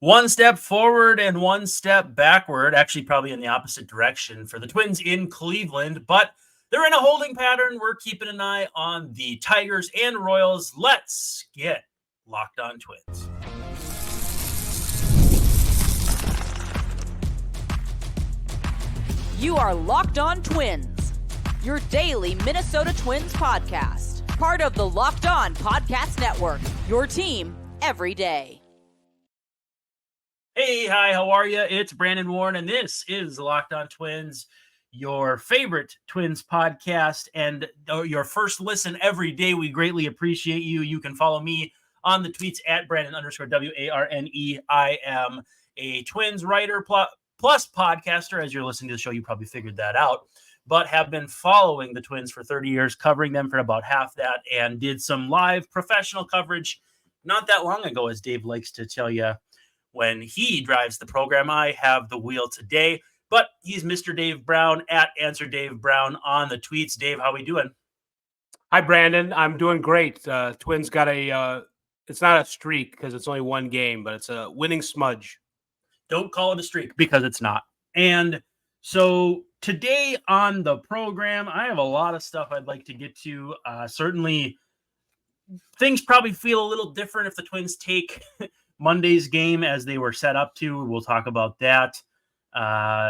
One step forward and one step backward, actually probably in the opposite direction for the Twins in Cleveland, but they're in a holding pattern. We're keeping an eye on the Tigers and Royals. Let's get Locked On Twins. You are Locked On Twins, your daily Minnesota Twins podcast. Part of the Locked On Podcast Network, your team every day. Hey, hi, how are you? It's Brandon Warren, and this is Locked On Twins, your favorite Twins podcast, and your first listen every day. We greatly appreciate you. You can follow me on the tweets at Brandon_WARNE. I am a Twins writer plus podcaster. As you're listening to the show, you probably figured that out, but have been following the Twins for 30 years, covering them for about half that, and did some live professional coverage not that long ago, as Dave likes to tell you. When he drives the program, I have the wheel today, but he's Mr. Dave Brown at Answer Dave Brown on the tweets. Dave, how we doing? Hi, Brandon. I'm doing great. Twins got it's not a streak because it's only one game, but it's a winning smudge. Don't call it a streak because it's not. And so today on the program, I have a lot of stuff I'd like to get to. Certainly, things probably feel a little different if the Twins take Monday's game as they were set up to. We'll talk about that.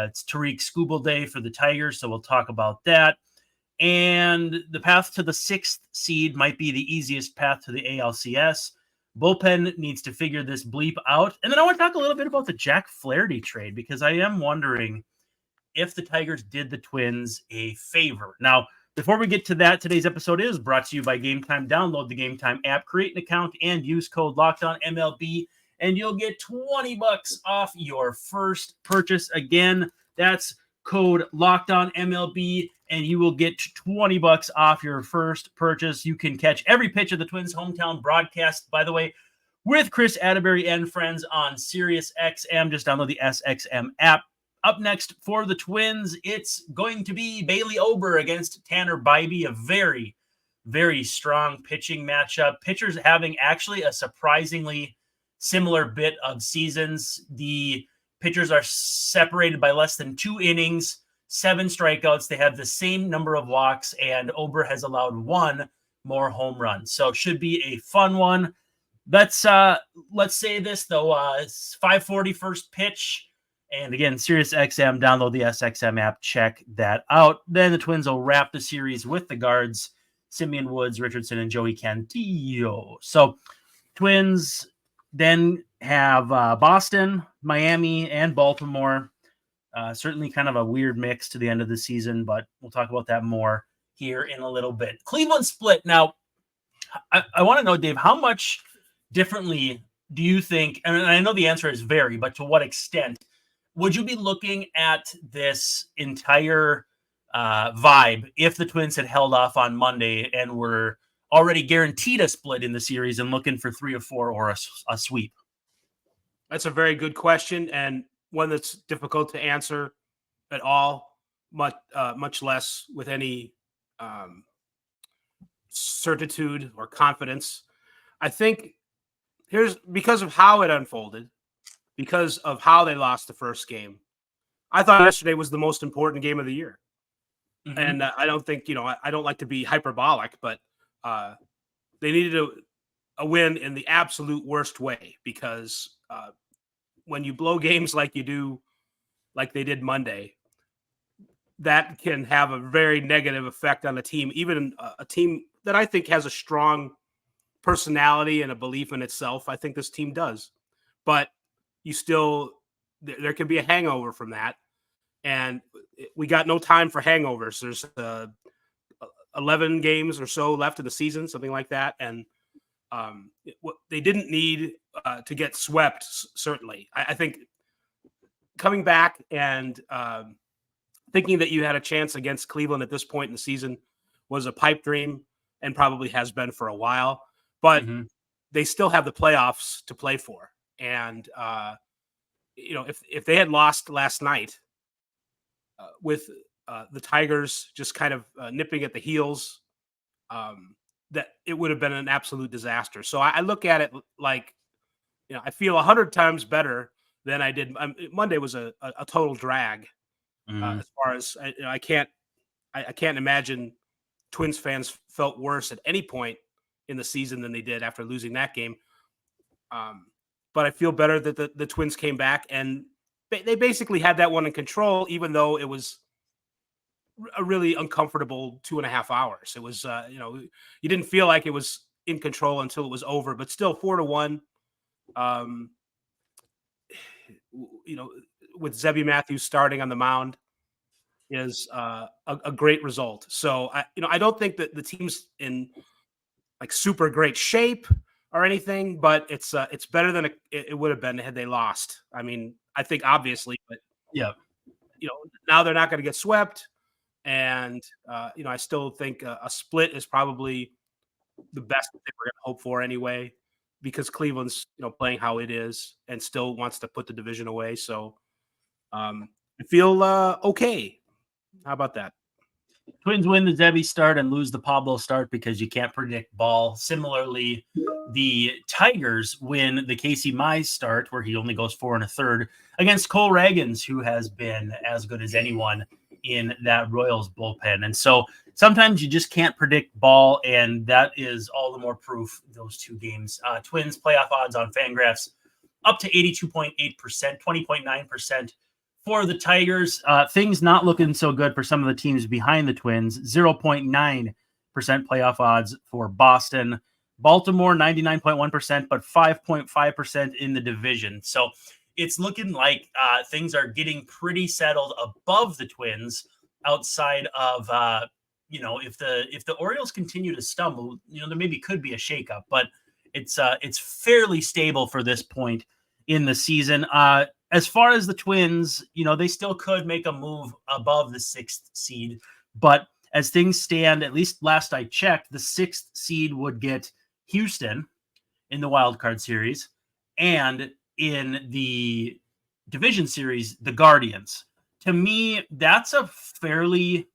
It's Tariq Skubal Day for the Tigers, so we'll talk about that. And the path to the 6th seed might be the easiest path to the ALCS. Bullpen needs to figure this bleep out. And then I want to talk a little bit about the Jack Flaherty trade, because I am wondering if the Tigers did the Twins a favor. Now, before we get to that, today's episode is brought to you by Game Time. Download the Game Time app, create an account, and use code LOCKEDONMLB, and you'll get $20 off your first purchase. Again, that's code LOCKEDONMLB, and you will get $20 off your first purchase. You can catch every pitch of the Twins' hometown broadcast, by the way, with Chris Atterbury and friends on SiriusXM. Just download the SXM app. Up next for the Twins, it's going to be Bailey Ober against Tanner Bybee, a very, very strong pitching matchup. Pitchers having actually a surprisingly similar bit of seasons. The pitchers are separated by less than 2 innings, 7 strikeouts. They have the same number of walks, and Ober has allowed 1 more home run. So it should be a fun one. Let's say this, though. It's 5:40 first pitch. And again, SiriusXM, download the SXM app, check that out. Then the Twins will wrap the series with the guards, Simeon Woods, Richardson, and Joey Cantillo. So Twins then have Boston, Miami, and Baltimore. Certainly kind of a weird mix to the end of the season, but we'll talk about that more here in a little bit. Cleveland split. Now, I want to know, Dave, how much differently do you think, and I know the answer is vary, but to what extent would you be looking at this entire vibe if the Twins had held off on Monday and were already guaranteed a split in the series and looking for 3 or 4 or a sweep? That's a very good question, and one that's difficult to answer at all, much less with any certitude or confidence. I think because of how it unfolded, because of how they lost the first game, I thought yesterday was the most important game of the year. Mm-hmm. And I don't think, I don't like to be hyperbolic, but they needed a win in the absolute worst way, because when you blow games like you do, like they did Monday, that can have a very negative effect on a team, even a team that I think has a strong personality and a belief in itself. I think this team does, but there can be a hangover from that. And we got no time for hangovers. There's 11 games or so left in the season, something like that. And they didn't need to get swept, certainly. I think coming back and thinking that you had a chance against Cleveland at this point in the season was a pipe dream, and probably has been for a while. But they still have the playoffs to play for. And, if they had lost last night with the Tigers just kind of nipping at the heels, that it would have been an absolute disaster. So I look at it like I feel 100 times better than I did. Monday was a total drag. As far as I can't imagine Twins fans felt worse at any point in the season than they did after losing that game. But I feel better that the Twins came back and they basically had that one in control, even though it was a really uncomfortable 2.5 hours. It was, you didn't feel like it was in control until it was over, but still 4-1. With Zebby Matthews starting on the mound is a great result. So I don't think that the team's in like super great shape or anything, but it's better than it would have been had they lost. I mean, I think obviously, but yeah, now they're not going to get swept, and I still think a split is probably the best that they were going to hope for anyway, because Cleveland's playing how it is and still wants to put the division away. So I feel okay. How about that? Twins win the Zebby start and lose the Pablo start because you can't predict ball. Similarly, the Tigers win the Casey Mize start, where he only goes 4 1/3 against Cole Ragans, who has been as good as anyone in that Royals bullpen. And so sometimes you just can't predict ball, and that is all the more proof those two games. Twins playoff odds on FanGraphs up to 82.8%, 20.9%. For the Tigers, things not looking so good for some of the teams behind the Twins. 0.9% playoff odds for Boston. Baltimore, 99.1%, but 5.5% in the division. So it's looking like things are getting pretty settled above the Twins outside of, if the Orioles continue to stumble, there maybe could be a shakeup, but it's fairly stable for this point in the season. As far as the Twins, they still could make a move above the 6th seed. But as things stand, at least last I checked, the 6th seed would get Houston in the wild card series, and in the division series, the Guardians. To me, that's a fairly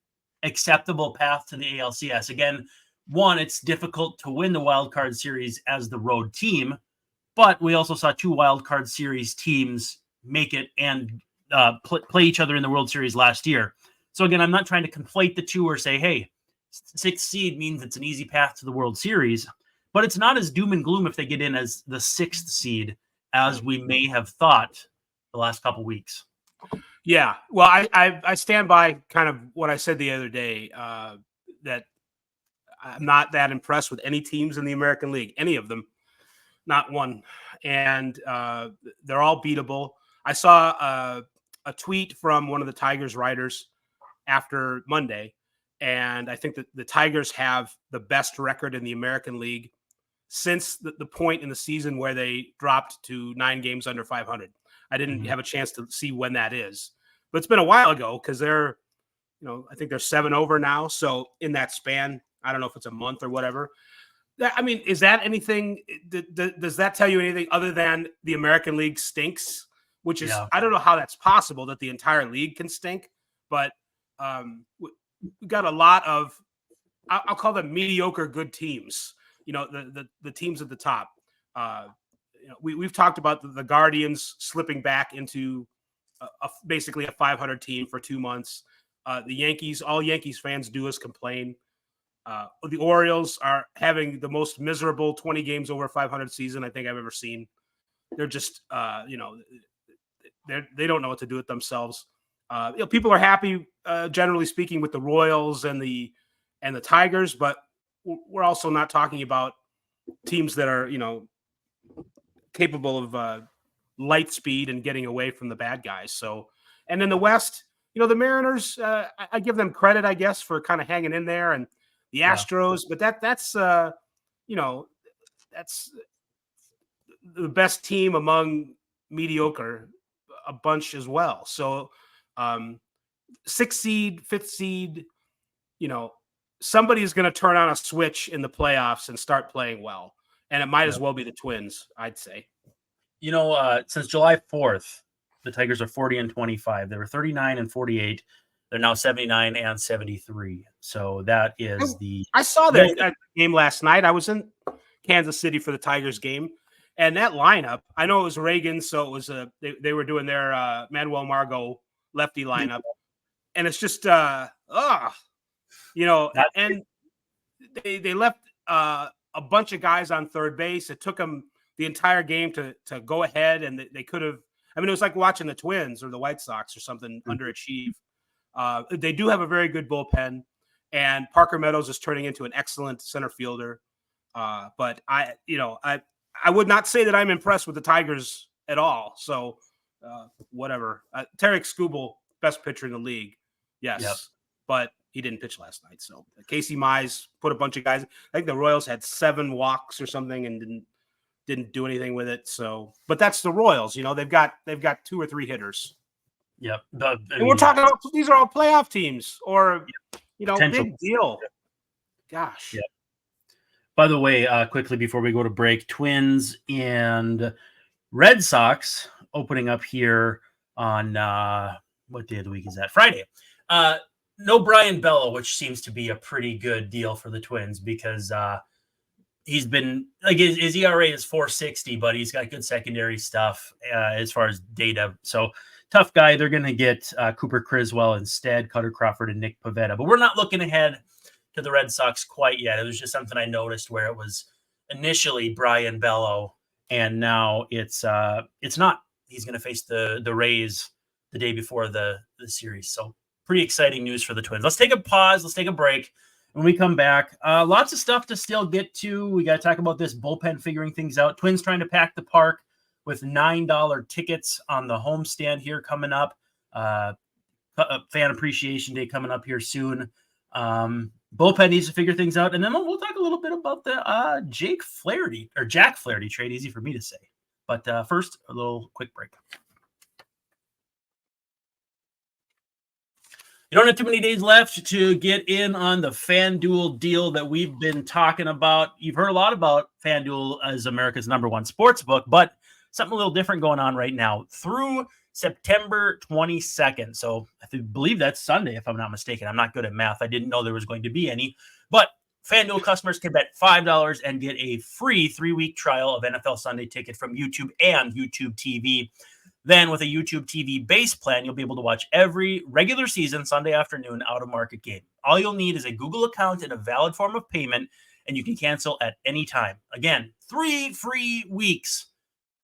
acceptable path to the ALCS. Again, one, it's difficult to win the wild card series as the road team, but we also saw 2 wild card series teams make it and play each other in the World Series last year. So again, I'm not trying to conflate the two or say, hey, 6th seed means it's an easy path to the World Series, but it's not as doom and gloom if they get in as the 6th seed as we may have thought the last couple weeks. Yeah, well, I stand by kind of what I said the other day, that I'm not that impressed with any teams in the American League, any of them, not one. And they're all beatable. I saw a tweet from one of the Tigers writers after Monday, and I think that the Tigers have the best record in the American League since the point in the season where they dropped to 9 games under 500. I didn't have a chance to see when that is, but it's been a while ago because they're, I think they're 7 over now. So in that span, I don't know if it's a month or whatever. I mean, is that anything? Does that tell you anything other than the American League stinks? Which is, I don't know how that's possible that the entire league can stink, but we got a lot of, I'll call them mediocre good teams. The teams at the top. We've talked about the Guardians slipping back into basically a 500 team for 2 months. The Yankees, all Yankees fans do is complain. The Orioles are having the most miserable 20 games over 500 season I think I've ever seen. They're just, they don't know what to do with themselves. People are happy, generally speaking, with the Royals and the Tigers, but we're also not talking about teams that are, capable of light speed and getting away from the bad guys. So, and in the West, the Mariners, I give them credit, I guess, for kind of hanging in there, and the Astros, but that's that's the best team among mediocre, a bunch as well. So 6th seed, 5th seed, somebody is going to turn on a switch in the playoffs and start playing well. And it might as well be the Twins, I'd say. Since July 4th, the Tigers are 40-25. They were 39-48. They're now 79-73. So that is I saw that game last night. I was in Kansas City for the Tigers game, And that lineup, I know it was Reagan, so it was they were doing their Manuel Margot lefty lineup, and it's just and they left a bunch of guys on third base. It took them the entire game to go ahead, and they could have. I mean, it was like watching the Twins or the White Sox or something underachieve. They do have a very good bullpen, and Parker Meadows is turning into an excellent center fielder. But I would not say that I'm impressed with the Tigers at all. So whatever. Tarek Skubal, best pitcher in the league. Yes. But he didn't pitch last night. So Casey Mize put a bunch of guys. I think the Royals had 7 walks or something and didn't do anything with it. So, but that's the Royals. They've got 2 or 3 hitters. Yep. And we're talking about these are all playoff teams or big deal. Yep. Gosh. Yep. By the way, quickly before we go to break, Twins and Red Sox opening up here on what day of the week is that? Friday. No Brian Bello, which seems to be a pretty good deal for the Twins because he's been like his ERA is 4.60, but he's got good secondary stuff as far as data. So tough guy. They're going to get Cooper Criswell instead, Cutter Crawford and Nick Pivetta. But we're not looking ahead to the Red Sox quite yet. It was just something I noticed where it was initially Brian Bello, and now it's not. He's going to face the Rays the day before the series. So pretty exciting news for the Twins. Let's take a pause. Let's take a break. When we come back, lots of stuff to still get to. We got to talk about this bullpen figuring things out. Twins trying to pack the park with $9 tickets on the homestand here coming up. Fan Appreciation Day coming up here soon. Bullpen needs to figure things out. And then we'll talk a little bit about the Jack Flaherty trade. Easy for me to say. But first, a little quick break. You don't have too many days left to get in on the FanDuel deal that we've been talking about. You've heard a lot about FanDuel as America's #1 sports book, but something a little different going on right now through September 22nd. So I believe that's Sunday, if I'm not mistaken. I'm not good at math. I didn't know there was going to be any. But FanDuel customers can bet $5 and get a free 3-week trial of NFL Sunday Ticket from YouTube and YouTube TV. Then with a YouTube TV base plan, you'll be able to watch every regular season Sunday afternoon out-of-market game. All you'll need is a Google account and a valid form of payment, and you can cancel at any time. Again, 3 free weeks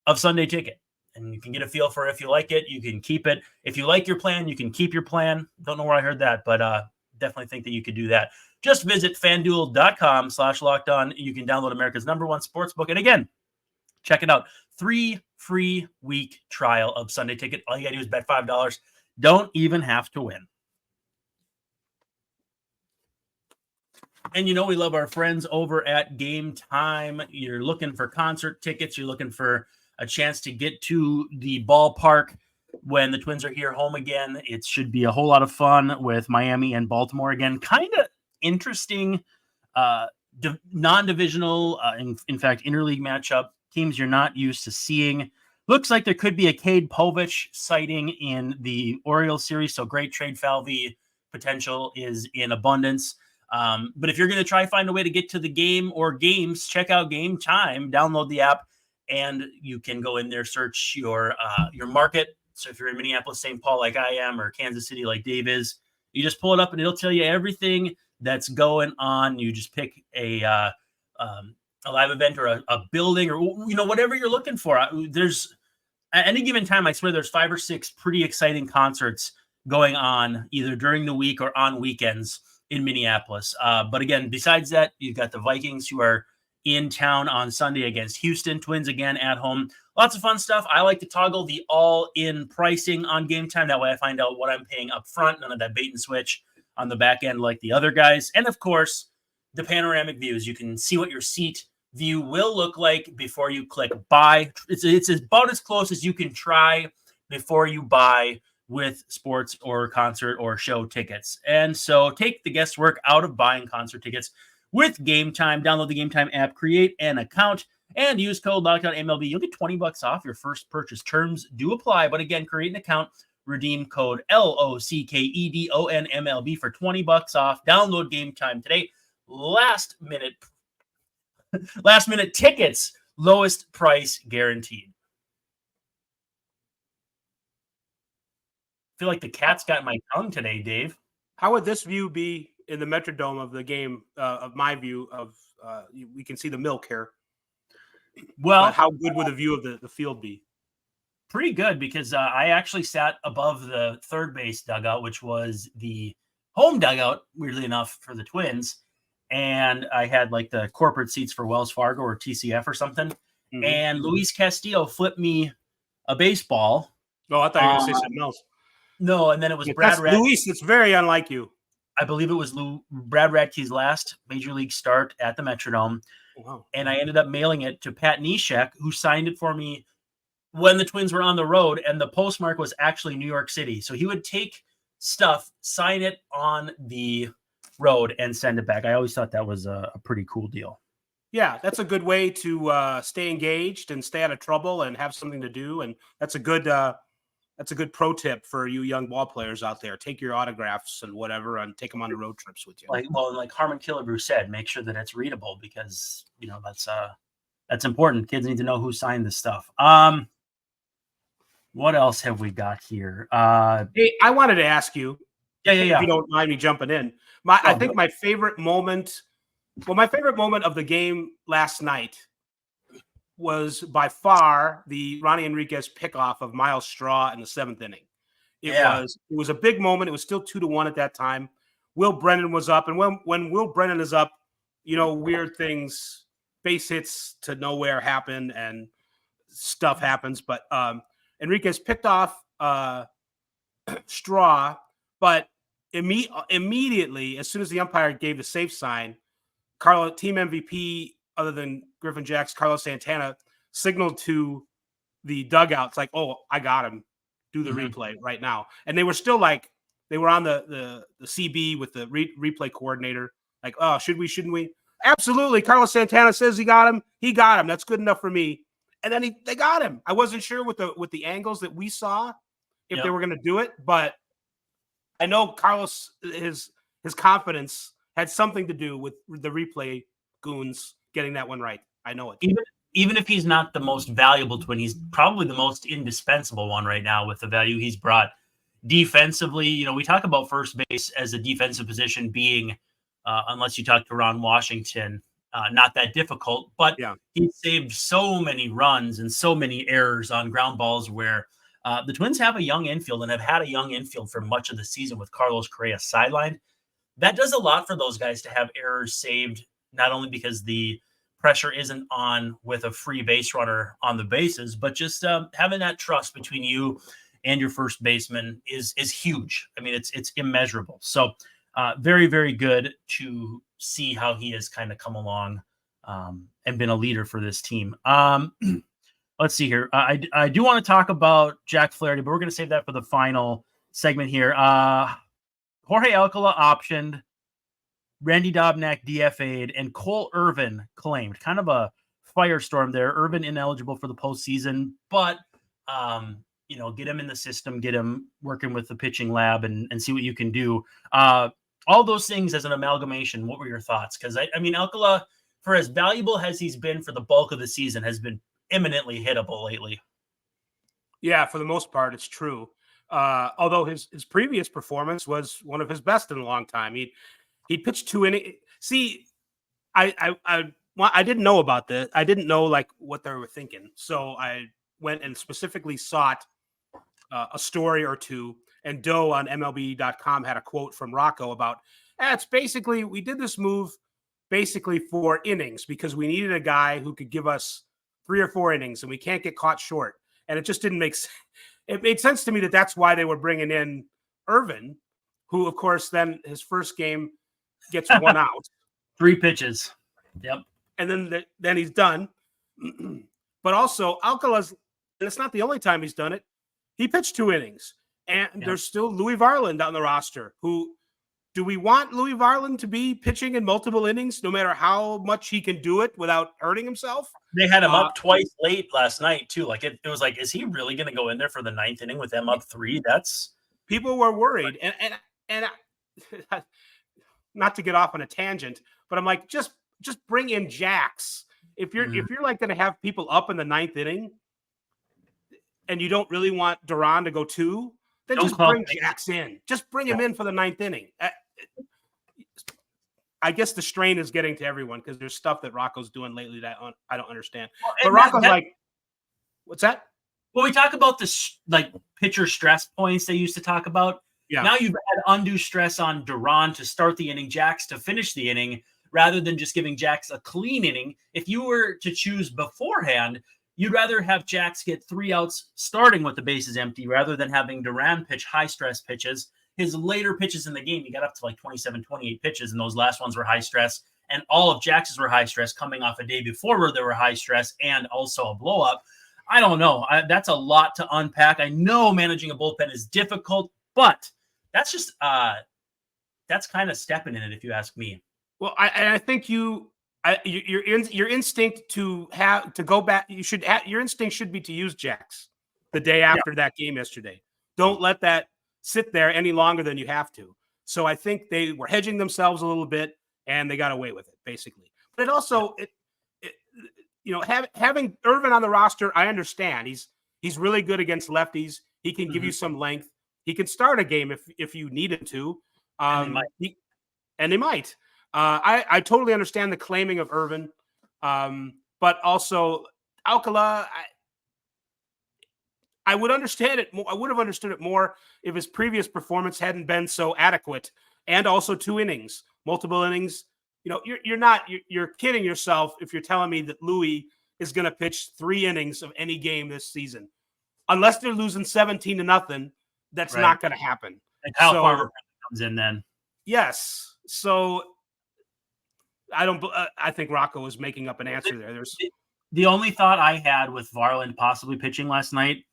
of Sunday Ticket. And you can get a feel for if you like it, you can keep it. If you like your plan, you can keep your plan. Don't know where I heard that, but definitely think that you could do that. Just visit FanDuel.com/lockedon. You can download America's #1 sportsbook. And again, check it out. 3 free week trial of Sunday Ticket. All you got to do is bet $5. Don't even have to win. And we love our friends over at Game Time. You're looking for concert tickets. You're looking for a chance to get to the ballpark when the Twins are here home again. It should be a whole lot of fun with Miami and Baltimore again. Kind of interesting non-divisional, in fact, interleague matchup. Teams you're not used to seeing. Looks like there could be a Cade Povich sighting in the Orioles series, so great trade value potential is in abundance. But if you're going to try find a way to get to the game or games, check out Game Time, download the app, and you can go in there, search your market. So if you're in Minneapolis, St. Paul like I am, or Kansas City like Dave is, you just pull it up and it'll tell you everything that's going on. You just pick a live event or a building or whatever you're looking for. There's at any given time, I swear there's 5 or 6 pretty exciting concerts going on either during the week or on weekends in Minneapolis. But again, besides that, you've got the Vikings who are in town on Sunday against Houston. Twins again at home. Lots of fun stuff. I like to toggle the all-in pricing on Game Time. That way I find out what I'm paying up front. None of that bait and switch on the back end like the other guys. And of course, the panoramic views. You can see what your seat view will look like before you click buy. It's about as close as you can try before you buy with sports or concert or show tickets. And so take the guesswork out of buying concert tickets with Game Time. Download the Game Time app, create an account, and use code LOCKEDONMLB. You'll get $20 off your first purchase. Terms do apply, but again, create an account, redeem code LOCKEDONMLB for $20 off. Download Game Time today. Last minute tickets lowest price guaranteed. I feel like the cat's got my tongue today, Dave. How would this view be in the Metrodome of the game? Of my view of, we can see the milk here. Well, but how good would the view of the field be? Pretty good, because I actually sat above the third base dugout, which was the home dugout, weirdly enough, for the Twins. And I had like the corporate seats for Wells Fargo or TCF or something. Mm-hmm. And Luis Castillo flipped me a baseball. Oh, I thought you were going to say something else. No, and then it was Brad Radke. Luis, it's very unlike you. I believe it was Brad Radke's last major league start at the Metrodome. Oh, wow. And I ended up mailing it to Pat Neshek, who signed it for me when the Twins were on the road, and the postmark was actually New York City. So he would take stuff, sign it on the road, and send it back. I always thought that was a pretty cool deal. Yeah, that's a good way to stay engaged and stay out of trouble and have something to do. And that's a good pro tip for you young ball players out there. Take your autographs and whatever, and take them on the road trips with you. Like Harmon Killebrew said, make sure that it's readable, because that's important. Kids need to know who signed this stuff. What else have we got here? Hey, I wanted to ask you. Yeah. If you don't mind me jumping in. I think my favorite moment of the game last night was by far the Ronnie Enriquez pickoff of Miles Straw in the 7th inning. It was a big moment. It was still 2-1 at that time. Will Brennan was up, and when Will Brennan is up, weird things, base hits to nowhere happen and stuff happens. But Enriquez picked off Straw, but immediately, as soon as the umpire gave the safe sign, team MVP, other than Griffin Jacks, Carlos Santana, signaled to the dugouts like, "Oh, I got him. Do the replay right now." And they were still like, they were on the CB with the replay coordinator. Like, "Oh, should we? Shouldn't we?" Absolutely. Carlos Santana says he got him. He got him. That's good enough for me. And then they got him. I wasn't sure with the angles that we saw if they were going to do it, but I know Carlos, his confidence had something to do with the replay goons getting that one right. I know it. Even if he's not the most valuable twin, he's probably the most indispensable one right now with the value he's brought defensively. We talk about first base as a defensive position being, unless you talk to Ron Washington, not that difficult, but he saved so many runs and so many errors on ground balls where the Twins have a young infield and have had a young infield for much of the season with Carlos Correa sidelined. That does a lot for those guys to have errors saved, not only because the pressure isn't on with a free base runner on the bases, but just having that trust between you and your first baseman is huge. I mean, it's immeasurable. So very, very good to see how he has kind of come along and been a leader for this team. Let's see here. I do want to talk about Jack Flaherty, but we're going to save that for the final segment here. Jorge Alcala optioned, Randy Dobnak DFA'd, and Cole Irvin claimed. Kind of a firestorm there. Irvin ineligible for the postseason, but get him in the system, get him working with the pitching lab, and see what you can do. All those things as an amalgamation. What were your thoughts? Because I mean, Alcala, for as valuable as he's been for the bulk of the season, has been imminently hittable lately. Yeah, for the most part, it's true. Although his previous performance was one of his best in a long time. He pitched 2 innings. See, I didn't know about this. I didn't know like what they were thinking. So I went and specifically sought a story or two. And Doe on MLB.com had a quote from Rocco about, it's basically, we did this move basically for innings because we needed a guy who could give us 3 or 4 innings and we can't get caught short. And it just didn't make sense. It made sense to me that that's why they were bringing in Irvin, who, of course, then his first game gets 1 out. 3 pitches. Yep. And then he's done. But also, Alcala's, and it's not the only time he's done it, he pitched 2 innings. And there's still Louis Varland on the roster. Do we want Louis Varland to be pitching in multiple innings, no matter how much he can do it without hurting himself? They had him up twice late last night too. Like it was like, is he really going to go in there for the 9th inning with them up 3? People were worried, and not to get off on a tangent, but I'm like, just bring in Jax If you're like going to have people up in the 9th inning, and you don't really want Duran to go 2, then just bring Jax in. Just bring him in for the 9th inning. I guess the strain is getting to everyone because there's stuff that Rocco's doing lately that I don't understand. Well, but Rocco's like, what's that? Well, we talk about this like pitcher stress points they used to talk about. Yeah. Now you've had undue stress on Duran to start the inning, Jax to finish the inning, rather than just giving Jax a clean inning. If you were to choose beforehand, you'd rather have Jax get 3 outs starting with the bases empty rather than having Duran pitch high-stress pitches. His later pitches in the game, he got up to like 27, 28 pitches, and those last ones were high-stress. And all of Jax's were high-stress coming off a day before where they were high-stress and also a blow-up. I don't know. That's a lot to unpack. I know managing a bullpen is difficult, but that's just that's kind of stepping in it, if you ask me. Well, I think your instinct to go back. Your instinct should be to use Jax the day after that game yesterday. Don't let that sit there any longer than you have to. So I think they were hedging themselves a little bit, and they got away with it basically. But it also, having Irvin on the roster, I understand he's really good against lefties. He can give you some length. He can start a game if you need him to. And they might. I totally understand the claiming of Irvin, but also Alcala. I would understand it more. I would have understood it more if his previous performance hadn't been so adequate, and also 2 innings, multiple innings. You're kidding yourself if you're telling me that Louis is going to pitch 3 innings of any game this season, unless they're losing 17-0. That's not going to happen. And Kyle Farmer comes in then. Yes. So I think Rocco is making up an answer there. The only thought I had with Varland possibly pitching last night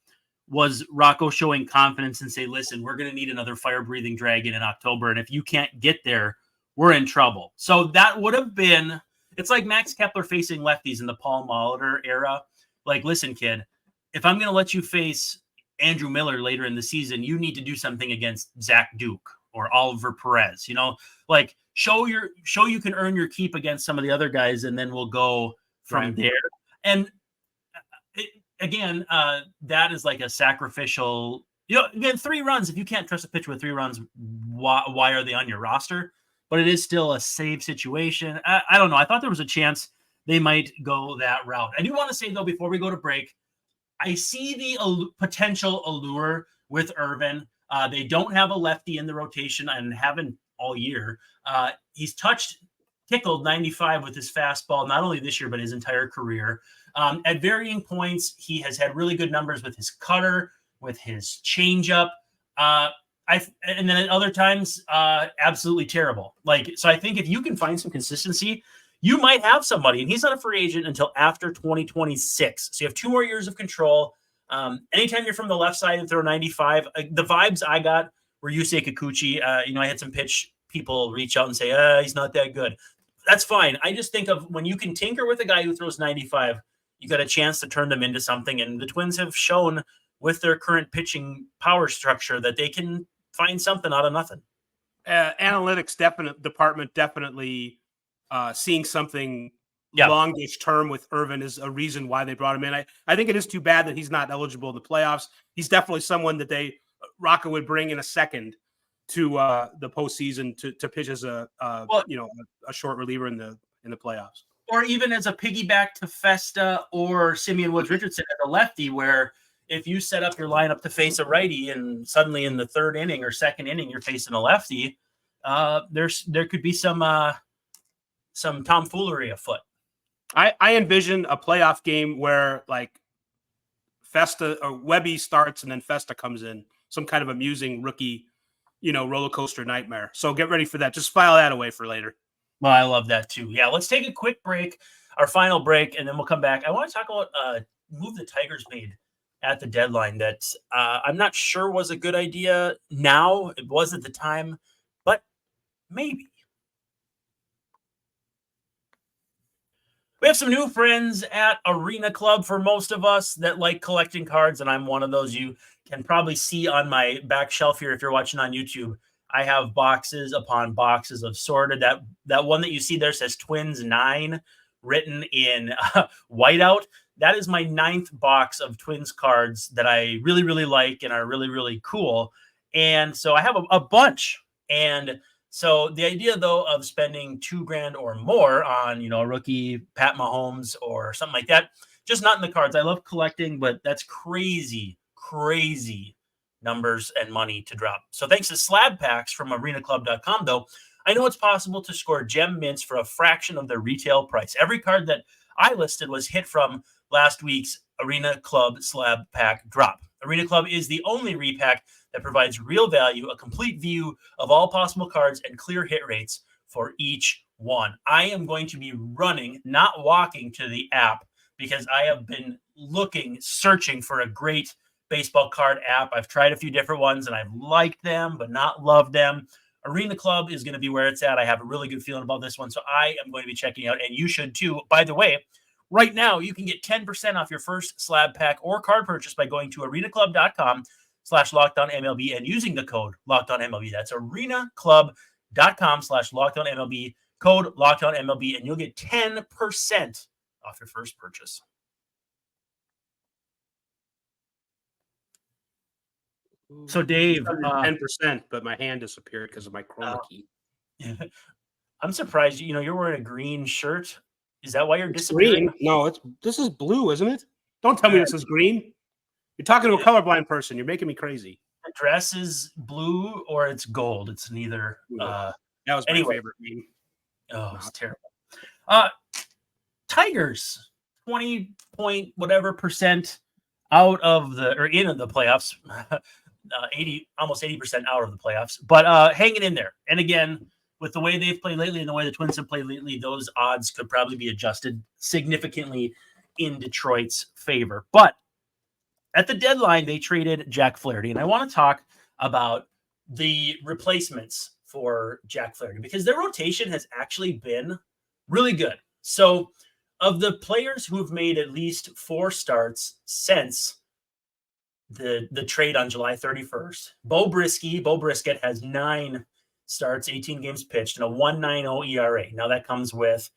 was Rocco showing confidence and say, listen, we're going to need another fire-breathing dragon in October, and if you can't get there, we're in trouble. So that would have been – it's like Max Kepler facing lefties in the Paul Molitor era. Like, listen, kid, if I'm going to let you face Andrew Miller later in the season, you need to do something against Zach Duke or Oliver Perez. Like show you can earn your keep against some of the other guys, and then we'll go from there. And that is like a sacrificial. Again, 3 runs. If you can't trust a pitcher with 3 runs, why are they on your roster? But it is still a save situation. I don't know. I thought there was a chance they might go that route. I do want to say, though, before we go to break, I see the potential allure with Irvin. They don't have a lefty in the rotation and haven't all year. He's tickled 95 with his fastball, not only this year, but his entire career. At varying points, he has had really good numbers with his cutter, with his changeup. And then at other times, absolutely terrible. So I think if you can find some consistency, you might have somebody, and he's not a free agent until after 2026. So you have 2 more years of control. Anytime you're from the left side and throw 95, the vibes I got were Yusei Kikuchi. I had some pitch people reach out and say, he's not that good. That's fine. I just think of when you can tinker with a guy who throws 95, you got a chance to turn them into something. And the Twins have shown with their current pitching power structure that they can find something out of nothing. Analytics department definitely seeing something longish term with Irvin is a reason why they brought him in. I think it is too bad that he's not eligible in the playoffs. He's definitely someone that Rocco would bring in a second to the postseason to pitch as a short reliever in the playoffs, or even as a piggyback to Festa or Simeon Woods Richardson as a lefty, where if you set up your lineup to face a righty and suddenly in the 3rd inning or 2nd inning you're facing a lefty, there could be some tomfoolery afoot. I envision a playoff game where like Festa or Webby starts and then Festa comes in, some kind of amusing rookie, roller coaster nightmare. So get ready for that. Just file that away for later. Well, I love that too. Yeah, let's take a quick break, our final break, and then we'll come back. I want to talk about a move the Tigers made at the deadline that I'm not sure was a good idea now. It was at the time, but maybe. We have some new friends at Arena Club for most of us that like collecting cards, and I'm one of those. You can probably see on my back shelf here if you're watching on YouTube. I have boxes upon boxes of sorted. That one that you see there says Twins 9. written in whiteout. That is my 9th box of Twins cards that I really, really like and are really, really cool. And so I have a bunch. And so the idea, though, of spending $2,000 or more on, a rookie Pat Mahomes or something like that, just not in the cards. I love collecting, but that's crazy numbers and money to drop. So thanks to slab packs from arenaclub.com, though, I know it's possible to score gem mints for a fraction of their retail price. Every card that I listed was hit from last week's Arena Club slab pack drop. Arena Club is the only repack that provides real value, a complete view of all possible cards, and clear hit rates for each one. I am going to be running, not walking, to the app because I have been searching for a great baseball card app. I've tried a few different ones and I've liked them, but not loved them. Arena Club is going to be where it's at. I have a really good feeling about this one, so I am going to be checking out, and you should too. By the way, right now, you can get 10% off your first slab pack or card purchase by going to arenaclub.com/LockedOnMLB and using the code LockedOnMLB. That's arenaclub.com/LockedOnMLB, code LockedOnMLB, and you'll get 10% off your first purchase. So, Dave, 10%, but my hand disappeared because of my chroma key. I'm surprised. You're wearing a green shirt. Is that why you're disappearing? Green? No, this is blue, isn't it? Don't tell me this is green. You're talking to a colorblind person. You're making me crazy. The dress is blue or it's gold. It's neither. That was my favorite green. Oh, it's terrible. Tigers, 20% out of the playoffs. 80% out of the playoffs, but hanging in there. And again, with the way they've played lately and the way the Twins have played lately, those odds could probably be adjusted significantly in Detroit's favor. But at the deadline, they traded Jack Flaherty, and I want to talk about the replacements for Jack Flaherty because their rotation has actually been really good. So of the players who have made at least 4 starts since the trade on July 31st, Bo Brisket has 9 starts, 18 games pitched, and a 1.90 ERA. Now that comes with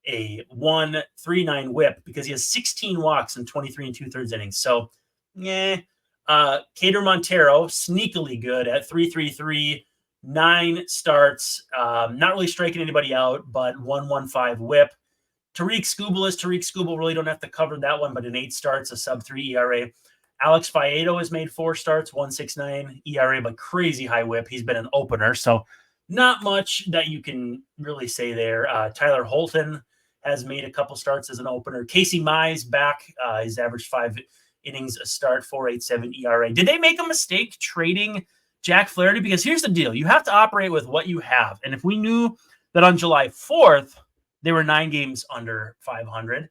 a 1.39 whip because he has 16 walks in 23 2/3 innings. So, Cater Montero, sneakily good at 3.33, 9 starts, not really striking anybody out, but 1.15 whip. Tariq Skubal, really don't have to cover that one, but in 8 starts, a sub-3 ERA. Alex Faedo has made 4 starts, 1.69 ERA, but crazy high whip. He's been an opener, so not much that you can really say there. Tyler Holton has made a couple starts as an opener. Casey Mize back. He's averaged 5 innings a start, 4.87 ERA. Did they make a mistake trading Jack Flaherty? Because here's the deal. You have to operate with what you have. And if we knew that on July 4th, they were 9 games under 500,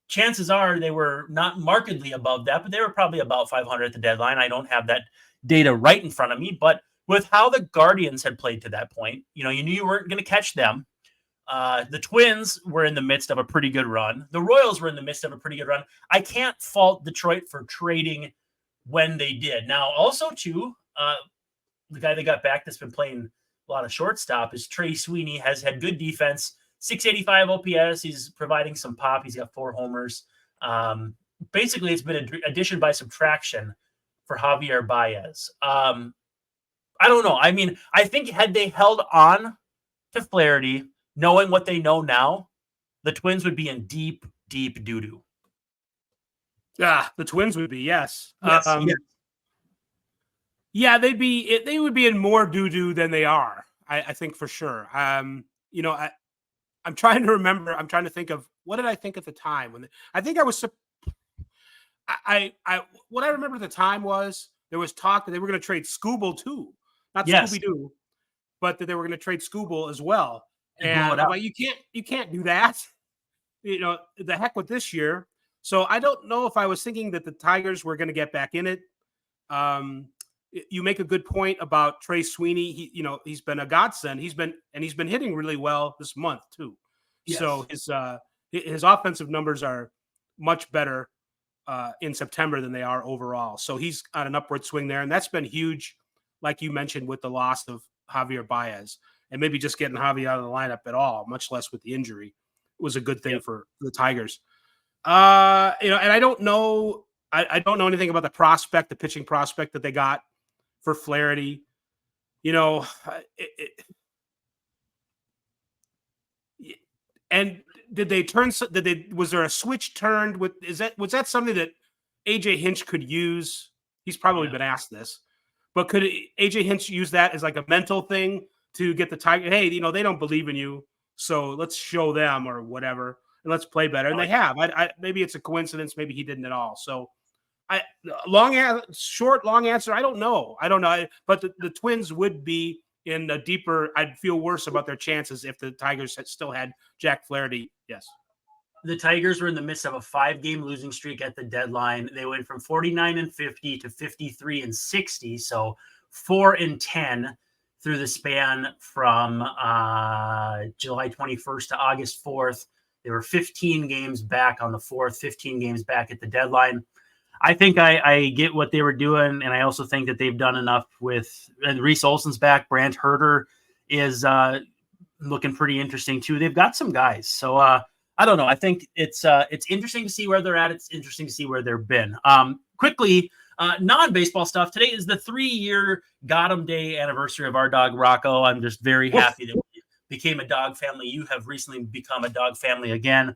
chances are they were not markedly above that, but they were probably about 500 at the deadline. I don't have that data right in front of me, but with how the Guardians had played to that point, you knew you weren't going to catch them. The Twins were in the midst of a pretty good run. The Royals were in the midst of a pretty good run. I can't fault Detroit for trading when they did. Now, also, too, the guy they got back that's been playing a lot of shortstop is Trey Sweeney, has had good defense, 685 OPS. He's providing some pop. He's got 4 homers. Basically, it's been an addition by subtraction for Javier Baez. I don't know. I mean, I think had they held on to Flaherty, knowing what they know now, the Twins would be in deep, deep doo-doo. Yeah, the Twins would be, yes. Yes. Yeah, they would be in more doo-doo than they are, I think, for sure. I'm trying to remember. I'm trying to think of what did I think at the time when I think I was. What I remember at the time was there was talk that they were going to trade Skubal too, not Scooby-Doo, but that they were going to trade Skubal as well. And I'm like, you can't do that. The heck with this year. So I don't know if I was thinking that the Tigers were going to get back in it. You make a good point about Trey Sweeney. He's been a godsend. He's been hitting really well this month too. Yes. So his offensive numbers are much better in September than they are overall. So he's on an upward swing there, and that's been huge, like you mentioned, with the loss of Javier Baez and maybe just getting Javier out of the lineup at all, much less with the injury. was a good thing for the Tigers. And I don't know. I don't know anything about the pitching prospect that they got for Flaherty. And was there a switch turned with, was that something that AJ Hinch could use? He's probably been asked this, but could AJ Hinch use that as like a mental thing to get the Tiger? Hey, they don't believe in you, so let's show them or whatever, and let's play better. And they have. Maybe it's a coincidence. Maybe he didn't at all. So, long answer. I don't know. But the Twins would be in a deeper. I'd feel worse about their chances if the Tigers still had Jack Flaherty. Yes. The Tigers were in the midst of a 5-game losing streak at the deadline. They went from 49-50 to 53-60. So 4-10 through the span from July 21st to August 4th. They were 15 games back on the 4th, 15 games back at the deadline. I think I get what they were doing, and I also think that they've done enough with Reese Olson's back. Brant Herter is looking pretty interesting too. They've got some guys. So I don't know. I think it's interesting to see where they're at. It's interesting to see where they've been. Quickly, non-baseball stuff. Today is the 3-year Gotham Day anniversary of our dog Rocco. I'm just very happy that we became a dog family. You have recently become a dog family again.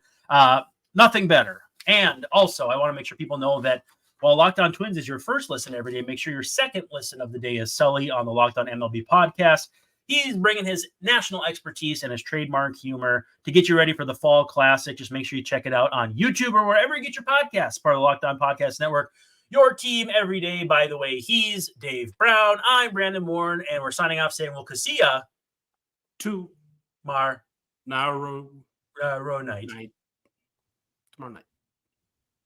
Nothing better. And also, I want to make sure people know that while Locked On Twins is your first listen every day, make sure your second listen of the day is Sully on the Locked On MLB podcast. He's bringing his national expertise and his trademark humor to get you ready for the Fall Classic. Just make sure you check it out on YouTube or wherever you get your podcasts, part of the Locked On Podcast Network. Your team every day, by the way. He's Dave Brown. I'm Brandon Warren, and we're signing off saying we'll see ya tomorrow night. Tomorrow night.